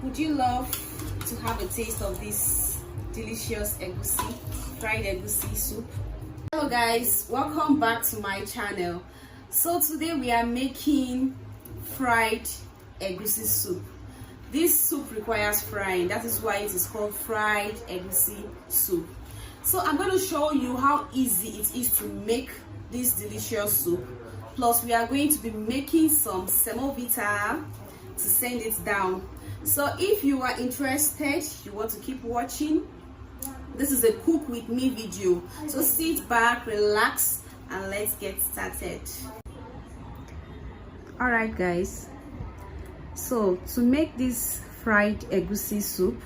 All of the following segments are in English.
Would you love to have a taste of this delicious egusi, fried egusi soup? Hello guys, welcome back to my channel. So today we are making fried egusi soup. This soup requires frying, that is why it is called fried egusi soup. So I'm going to show you how easy it is to make this delicious soup. Plus we are going to be making some semovita to send it down. So if you are interested, you want to keep watching, this is a cook with me video. So sit back, relax, and let's get started. Alright guys, so to make this fried egusi soup,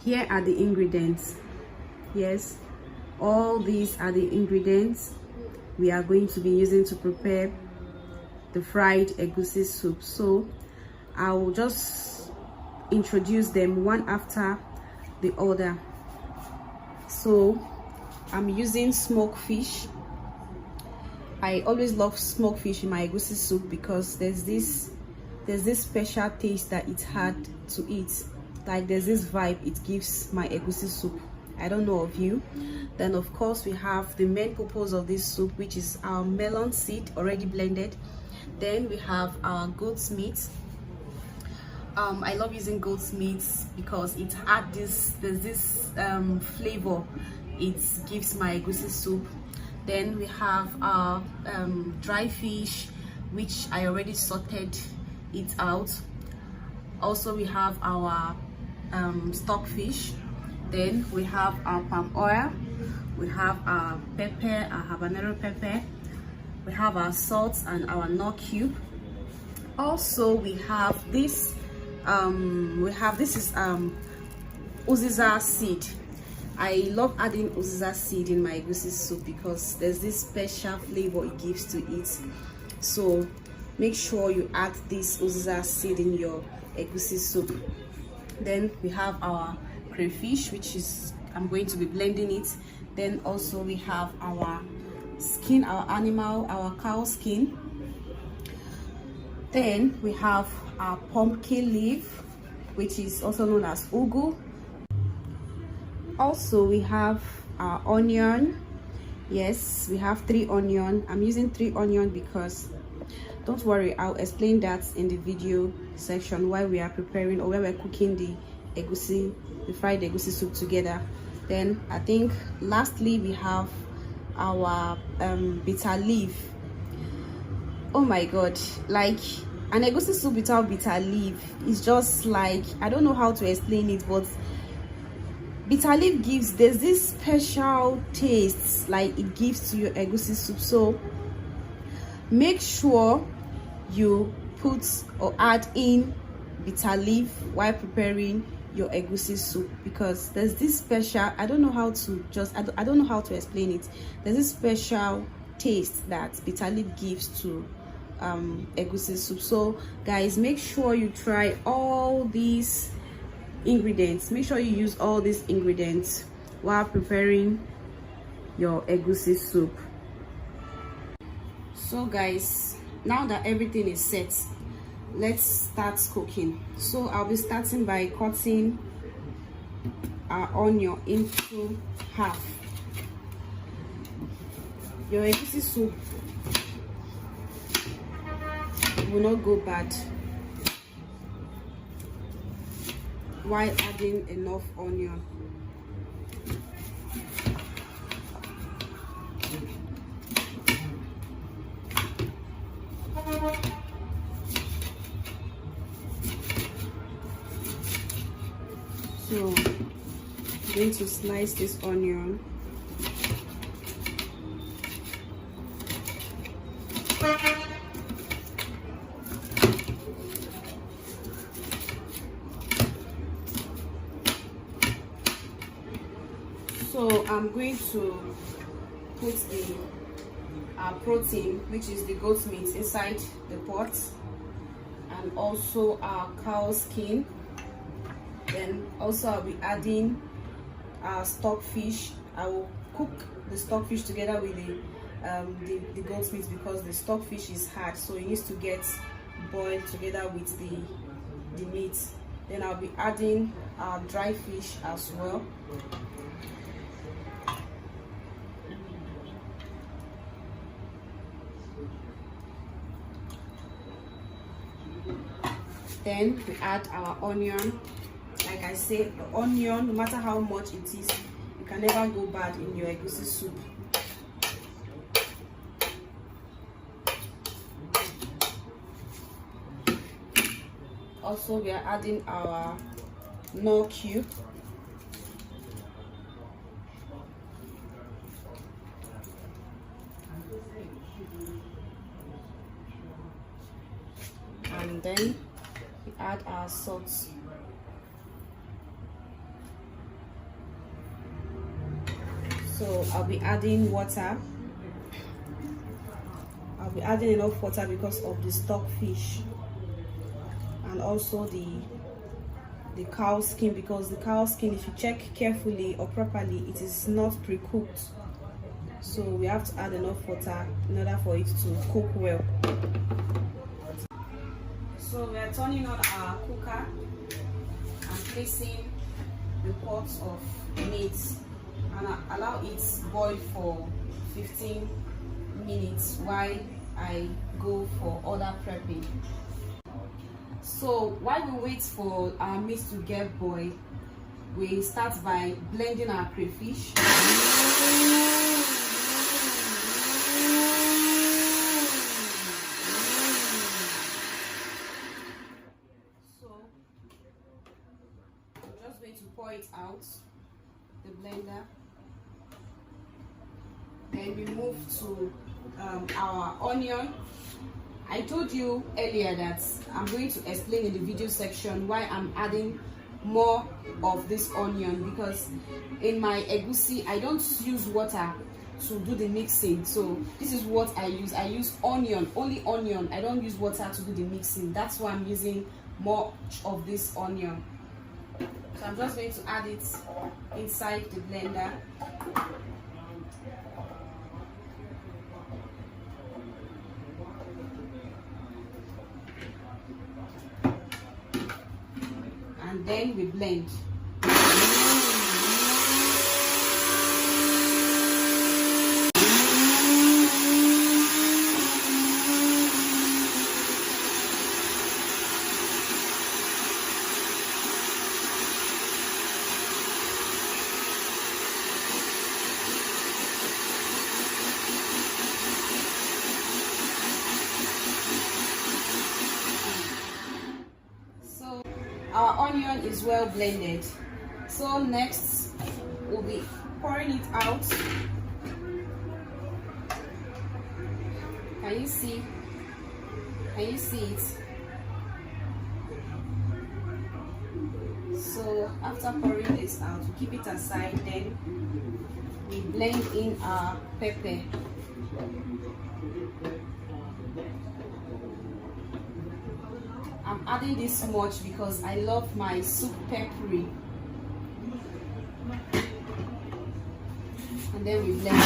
here are the ingredients. Yes, all these are the ingredients we are going to be using to prepare the fried egusi soup. So I will just introduce them one after the other. So I'm using smoked fish. I always love smoked fish in my egusi soup because there's this special taste that it had to eat. Like there's this vibe it gives my egusi soup. I don't know of you. Then of course we have the main purpose of this soup, which is our melon seed already blended. Then we have our goat's meat. I love using goat's meat because it adds this flavor it gives my egusi soup. Then we have our dry fish, which I already sorted it out. Also we have our stock fish. Then we have our palm oil, we have our pepper, our habanero pepper, we have our salt and our nut cube. Also we have this is uziza seed. I love adding uziza seed in my egusi soup because there's this special flavor it gives to it. So make sure you add this uziza seed in your egusi soup. Then we have our crayfish, which is I'm going to be blending it. Then also we have our skin, our cow skin. Then we have our pumpkin leaf, which is also known as ugu. Also we have our onion. Yes, we have 3 onion. I'm using 3 onion because, don't worry, I'll explain that in the video section while we are preparing or while we're cooking the fried egusi soup together. Then I think lastly we have our bitter leaf. Oh my god, like an egusi soup without bitter leaf is just like, I don't know how to explain it, but bitter leaf there's this special taste like it gives to your egusi soup. So make sure you put or add in bitter leaf while preparing your egusi soup, because there's this special, I don't know how to explain it. There's this special taste that bitter leaf gives to egusi soup. So guys, make sure you try all these ingredients. Make sure you use all these ingredients while preparing your egusi soup. So guys, now that everything is set, let's start cooking. So I'll be starting by cutting our onion into half. Your egusi soup will not go bad while adding enough onion. So I'm going to slice this onion. So I'm going to put the protein, which is the goat meat, inside the pot, and also our cow skin. Then also I'll be adding our stock fish. I will cook the stock fish together with the goat meat because the stock fish is hard, so it needs to get boiled together with the meat. Then I'll be adding our dry fish as well. Then we add our onion. Like I said, the onion, no matter how much it is, you can never go bad in your egusi soup. Also, we are adding our knorr cube. And then we add our salt. So I'll be adding water. I'll be adding enough water because of the stock fish, and also the cow skin, because the cow skin, if you check carefully or properly, it is not pre-cooked. So we have to add enough water in order for it to cook well. So we are turning on our cooker and placing the pot of meat and allow it boil for 15 minutes while I go for other prepping. So while we wait for our meat to get boiled, we start by blending our crayfish. So I'm just going to pour it out the blender. Then we move to our onion. I told you earlier that I'm going to explain in the video section why I'm adding more of this onion, because in my egusi I don't use water to do the mixing. So this is what I use onion, only onion. I don't use water to do the mixing. That's why I'm using more of this onion. So I'm just going to add it inside the blender. And then we blend. Our onion is well blended. So next we'll be pouring it out. Can you see? Can you see it? So after pouring this out, we keep it aside. Then we blend in our pepper. I'm adding this much because I love my soup peppery. And then we blend it.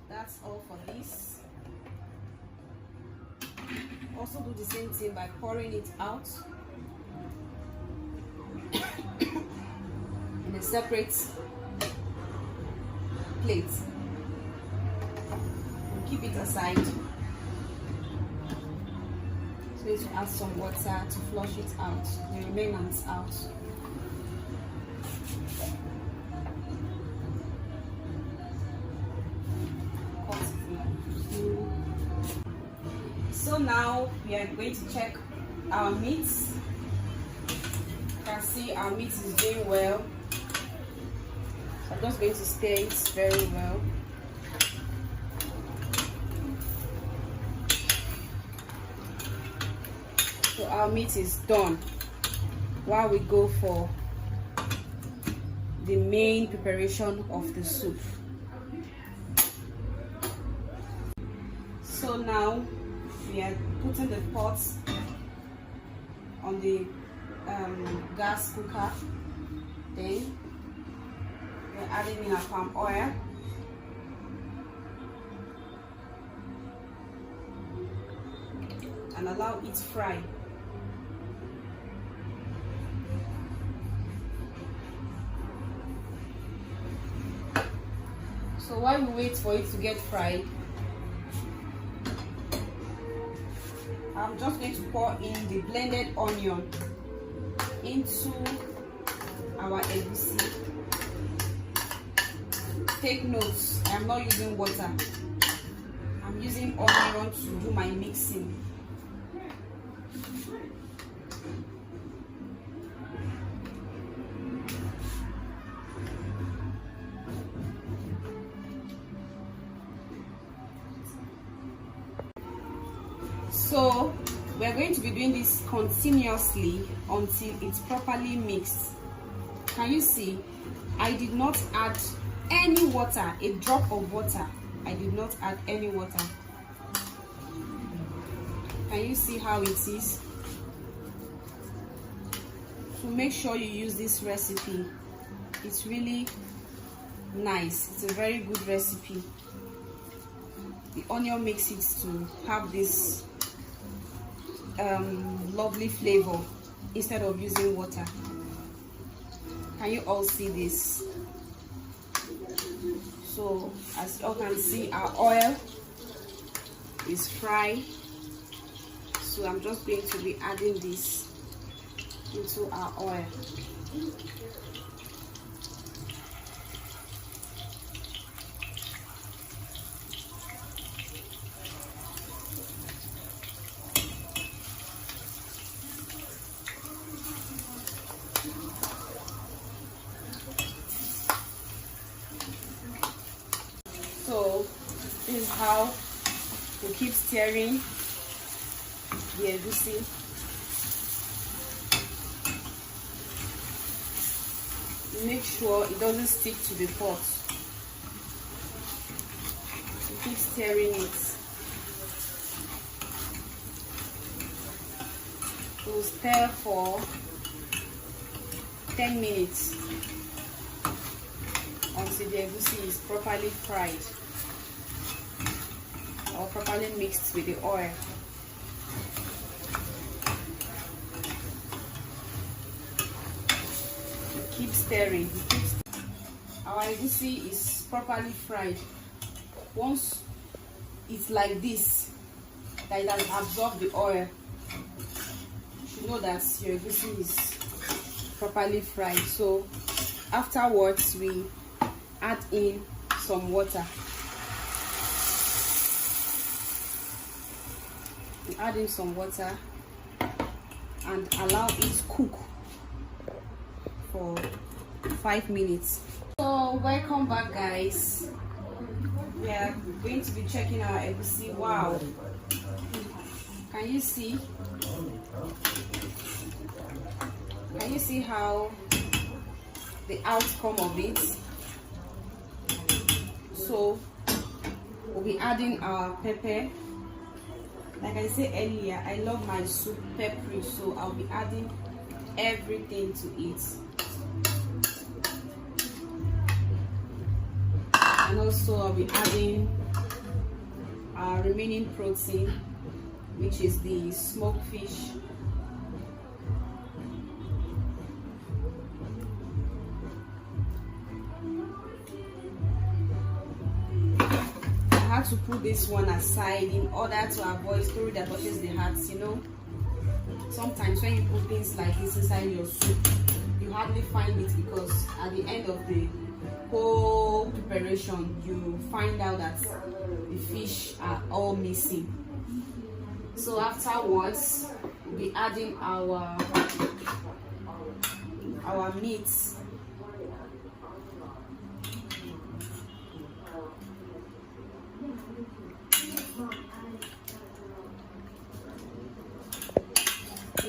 That's all for this. Also do the same thing by pouring it out in a separate plate. We'll keep it aside. So you add some water to flush it out, the remnants out. So now we are going to check our meat. You can see our meat is doing well. So I'm just going to stir it very well. So our meat is done while we go for the main preparation of the soup. So now we are putting the pot on the gas cooker. Then we're adding in our palm oil. And allow it fry. So while we wait for it to get fried, I'm just going to pour in the blended onion into our egusi. Take notes, I'm not using water. I'm using onion to do my mixing. So we're going to be doing this continuously until it's properly mixed. Can you see? I did not add any water, a drop of water. I did not add any water. Can you see how it is? So make sure you use this recipe. It's really nice. It's a very good recipe. The onion makes it to have this lovely flavor instead of using water. Can you all see this? So as you all can see, our oil is fried. So I'm just going to be adding this into our oil. So this is how we keep stirring the egusi. Make sure it doesn't stick to the pot. You keep stirring it. We'll stir for 10 minutes until the egusi is properly fried or properly mixed with the oil. Keep stirring. Our egusi is properly fried. Once it's like this, that it has absorbed the oil, you should know that your egusi is properly fried. So afterwards, we add in some water. We add in some water and allow it cook for 5 minutes. So welcome back, guys. We are going to be checking our egusi. Wow, can you see? Can you see how the outcome of it? So we'll be adding our pepper. Like I said earlier, I love my soup peppery, so I'll be adding everything to it. And also I'll be adding our remaining protein, which is the smoked fish. I had to put this one aside in order to avoid story that touches the heart. You know, sometimes when you put things like this inside your soup, you hardly find it, because at the end of the whole preparation you find out that the fish are all missing. So afterwards we'll be adding our meat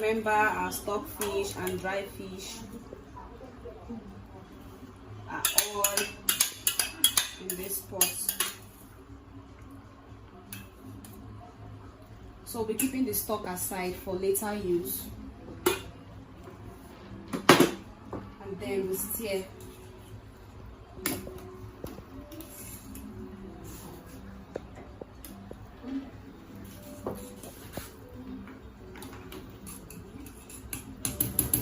remember our stock fish and dry fish are all in this pot. So we'll be keeping the stock aside for later use. And then we'll stir.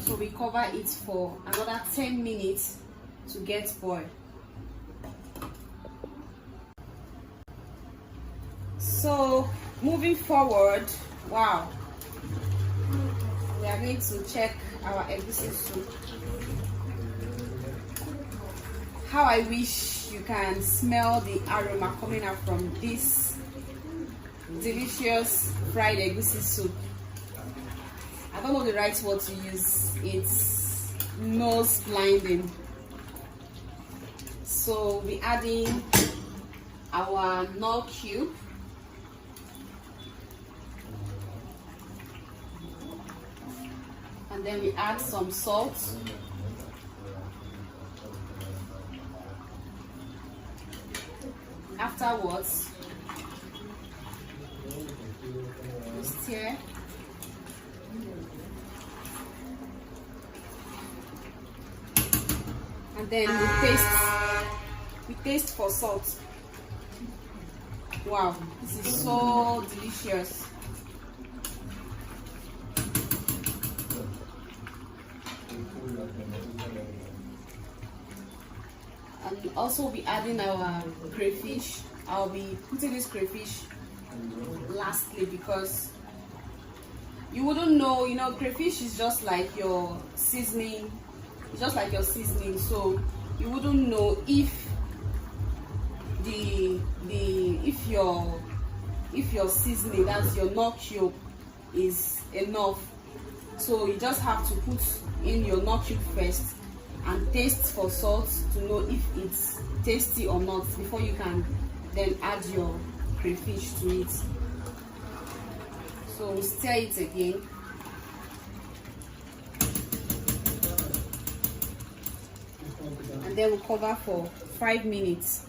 So we cover it for another 10 minutes to get boiled. So moving forward, wow, we are going to check our egusi soup. How I wish you can smell the aroma coming out from this delicious fried egusi soup. I don't know the right word to use. It's nose blinding. So we're adding our knorr cube. And then we add some salt. Afterwards, we stir. And then we taste for salt. Wow, this is so delicious. And also be adding our crayfish. I'll be putting this crayfish lastly because you wouldn't know, you know, crayfish is just like your seasoning. It's just like your seasoning, so you wouldn't know if your seasoning, that's your knorr cube, is enough. So you just have to put in your knorr cube first and taste for salt to know if it's tasty or not before you can then add your crayfish to it. So we stir it again. And then we'll cover for 5 minutes.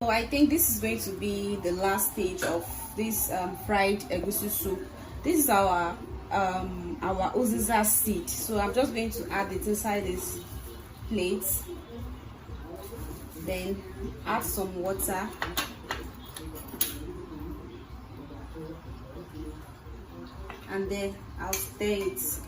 So I think this is going to be the last stage of this fried egusi soup. This is our uziza seed. So I'm just going to add it inside this plate. Then add some water. And then I'll stir it.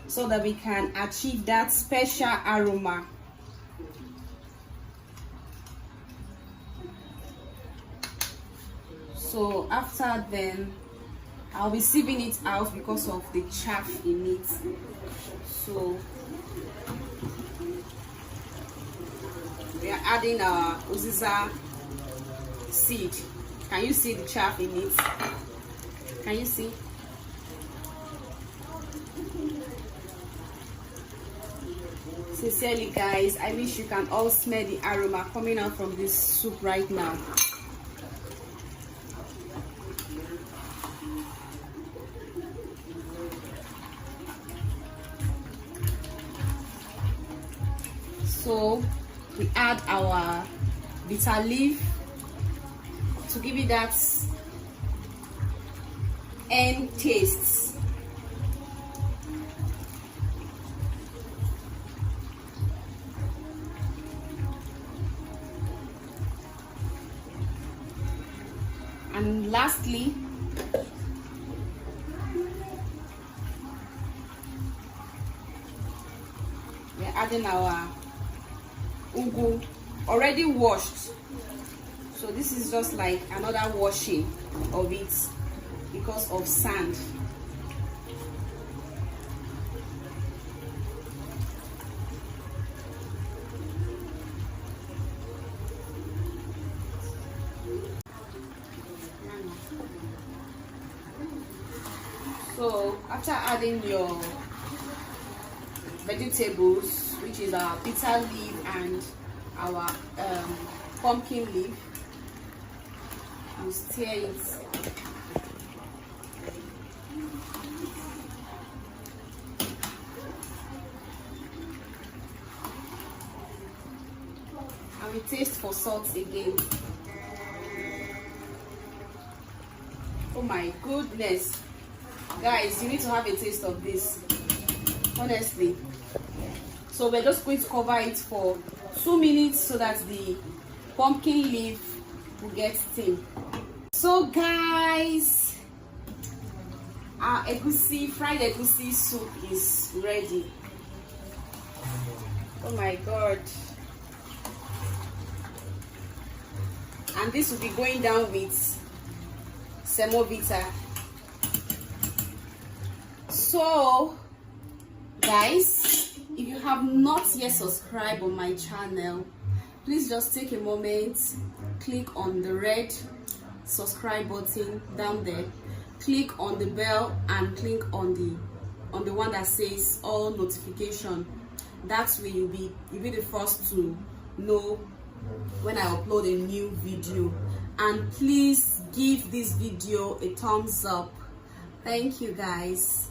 So that we can achieve that special aroma. So after then, I'll be sieving it out because of the chaff in it. So we are adding our uziza seed. Can you see the chaff in it? Can you see? Sincerely guys, I wish you can all smell the aroma coming out from this soup right now. So we add our bitter leaf to give it that end taste. And lastly, we're adding our ugu, already washed. So this is just like another washing of it because of sand. So after adding your vegetables, which is our bitter leaf and our pumpkin leaf. You stir it. And we taste for salt again. Oh my goodness, guys, you need to have a taste of this, honestly. So we're just going to cover it for 2 minutes so that the pumpkin leaf will get steam. So guys, our fried egusi soup is ready. Oh my god. And this will be going down with Semovita. So guys, if you have not yet subscribed on my channel, please just take a moment, click on the red subscribe button down there, click on the bell and click on the one that says all notification. That way you'll be the first to know when I upload a new video. And please give this video a thumbs up. Thank you guys.